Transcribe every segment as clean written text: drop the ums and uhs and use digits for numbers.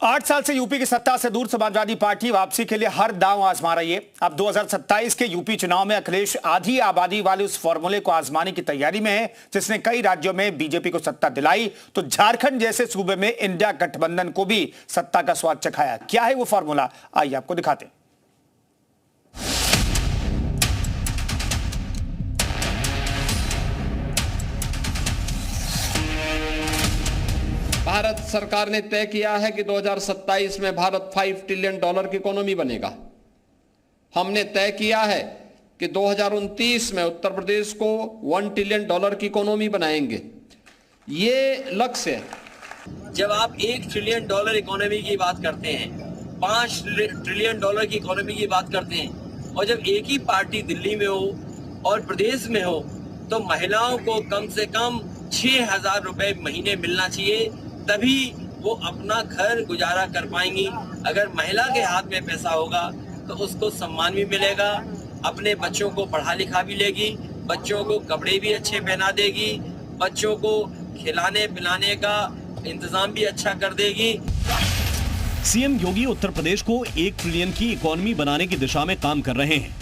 8 साल से यूपी की सत्ता से दूर समाजवादी पार्टी वापसी के लिए हर दांव आजमा रही है। अब 2027 के यूपी चुनाव में अखिलेश आधी आबादी वाले उस फॉर्मूले को आजमाने की तैयारी में है जिसने कई राज्यों में बीजेपी को सत्ता दिलाई, तो झारखंड जैसे सूबे में इंडिया गठबंधन को भी सत्ता का स्वाद चखाया। क्या है वो फॉर्मूला, आइए आपको दिखाते हैं। भारत सरकार ने तय किया है कि 2027 में भारत $5 ट्रिलियन की इकोनॉमी बनेगा। हमने तय किया है कि 2029 में उत्तर प्रदेश को $1 ट्रिलियन की इकोनॉमी बनाएंगे। ये लक्ष्य है। जब आप $1 ट्रिलियन इकोनॉमी की बात करते हैं, $5 ट्रिलियन की इकोनॉमी की बात करते हैं, और जब एक ही पार्टी दिल्ली में हो और प्रदेश में हो, तो महिलाओं को कम से कम 6,000 रुपए महीने मिलना चाहिए, तभी वो अपना घर गुजारा कर पाएंगी। अगर महिला के हाथ में पैसा होगा तो उसको सम्मान भी मिलेगा, अपने बच्चों को पढ़ा लिखा भी लेगी, बच्चों को कपड़े भी अच्छे पहना देगी, बच्चों को खिलाने पिलाने का इंतजाम भी अच्छा कर देगी। सीएम योगी उत्तर प्रदेश को 1 ट्रिलियन की इकोनॉमी बनाने की दिशा में काम कर रहे हैं,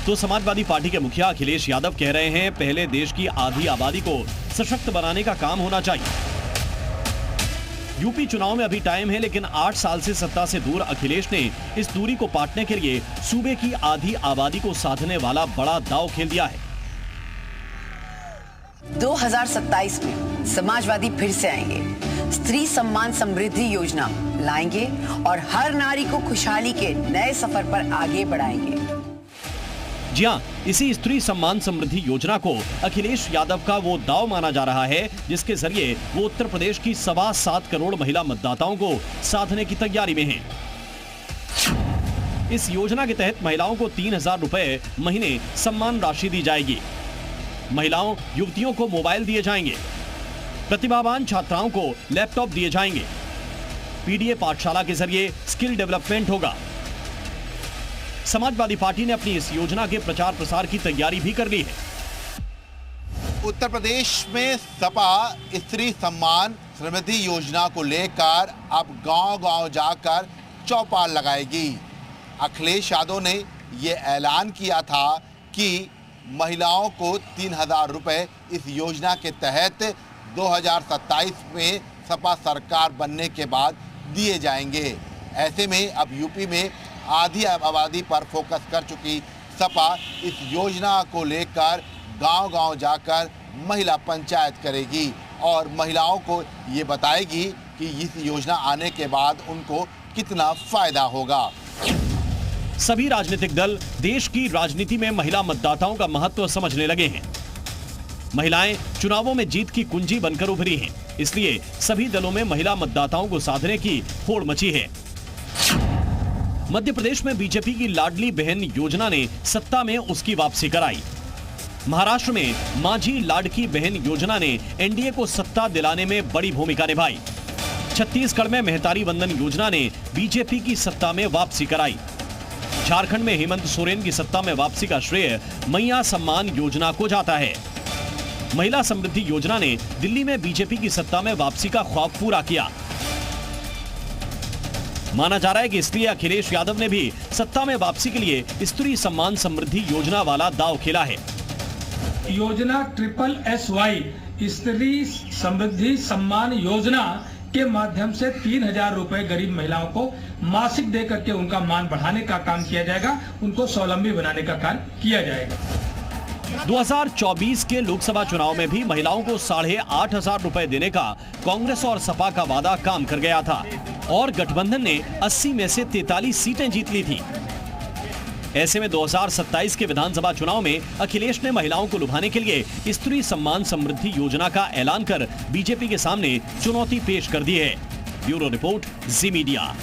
तो समाजवादी पार्टी के मुखिया अखिलेश यादव कह रहे हैं पहले देश की आधी आबादी को सशक्त बनाने का काम होना चाहिए। यूपी चुनाव में अभी टाइम है, लेकिन 8 साल से सत्ता से दूर अखिलेश ने इस दूरी को पाटने के लिए सूबे की आधी आबादी को साधने वाला बड़ा दांव खेल दिया है। 2027 में समाजवादी फिर से आएंगे, स्त्री सम्मान समृद्धि योजना लाएंगे और हर नारी को खुशहाली के नए सफर पर आगे बढ़ाएंगे। जी हां, इसी स्त्री सम्मान समृद्धि योजना को अखिलेश यादव का वो दांव माना जा रहा है जिसके जरिए वो उत्तर प्रदेश की 7.25 करोड़ महिला मतदाताओं को साधने की तैयारी में हैं। इस योजना के तहत महिलाओं को 3,000 रुपए महीने सम्मान राशि दी जाएगी। महिलाओं युवतियों को मोबाइल दिए जाएंगे, प्रतिभावान छात्राओं को लैपटॉप दिए जाएंगे, पीडीए पाठशाला के जरिए स्किल डेवलपमेंट होगा। समाजवादी पार्टी ने अपनी इस योजना के प्रचार प्रसार की तैयारी भी कर ली है। उत्तर प्रदेश में सपा स्त्री सम्मान समृद्धि योजना को लेकर अब गांव-गांव जाकर चौपाल लगाएगी। अखिलेश यादव ने ये ऐलान किया था कि महिलाओं को 3,000 रुपए इस योजना के तहत 2027 में सपा सरकार बनने के बाद दिए जाएंगे। ऐसे में अब यूपी में आधी आबादी पर फोकस कर चुकी सपा इस योजना को लेकर गांव-गांव जाकर महिला पंचायत करेगी और महिलाओं को ये बताएगी कि इस योजना आने के बाद उनको कितना फायदा होगा। सभी राजनीतिक दल देश की राजनीति में महिला मतदाताओं का महत्व समझने लगे हैं। महिलाएं चुनावों में जीत की कुंजी बनकर उभरी हैं, इसलिए सभी दलों में महिला मतदाताओं को साधने की होड़ मची है। मध्य प्रदेश में बीजेपी की लाडली बहन योजना ने सत्ता में उसकी वापसी कराई। महाराष्ट्र में माझी लाडकी बहन योजना ने एनडीए को सत्ता दिलाने में बड़ी भूमिका निभाई। छत्तीसगढ़ में मेहतारी वंदन योजना ने बीजेपी की सत्ता में वापसी कराई। झारखंड में हेमंत सोरेन की सत्ता में वापसी का श्रेय मैया सम्मान योजना को जाता है। महिला समृद्धि योजना ने दिल्ली में बीजेपी की सत्ता में वापसी का ख्वाब पूरा किया। माना जा रहा है कि इसलिए अखिलेश यादव ने भी सत्ता में वापसी के लिए स्त्री सम्मान समृद्धि योजना वाला दांव खेला है। योजना SSSY स्त्री समृद्धि सम्मान योजना के माध्यम से 3,000 रुपए गरीब महिलाओं को मासिक दे करके उनका मान बढ़ाने का काम किया जाएगा, उनको स्वावलंबी बनाने का काम किया जाएगा। 2024 के लोकसभा चुनाव में भी महिलाओं को 8,500 रुपए देने का कांग्रेस और सपा का वादा काम कर गया था और गठबंधन ने 80 में से 43 सीटें जीत ली थी। ऐसे में 2027 के विधानसभा चुनाव में अखिलेश ने महिलाओं को लुभाने के लिए स्त्री सम्मान समृद्धि योजना का ऐलान कर बीजेपी के सामने चुनौती पेश कर दी है। ब्यूरो रिपोर्ट, जी मीडिया।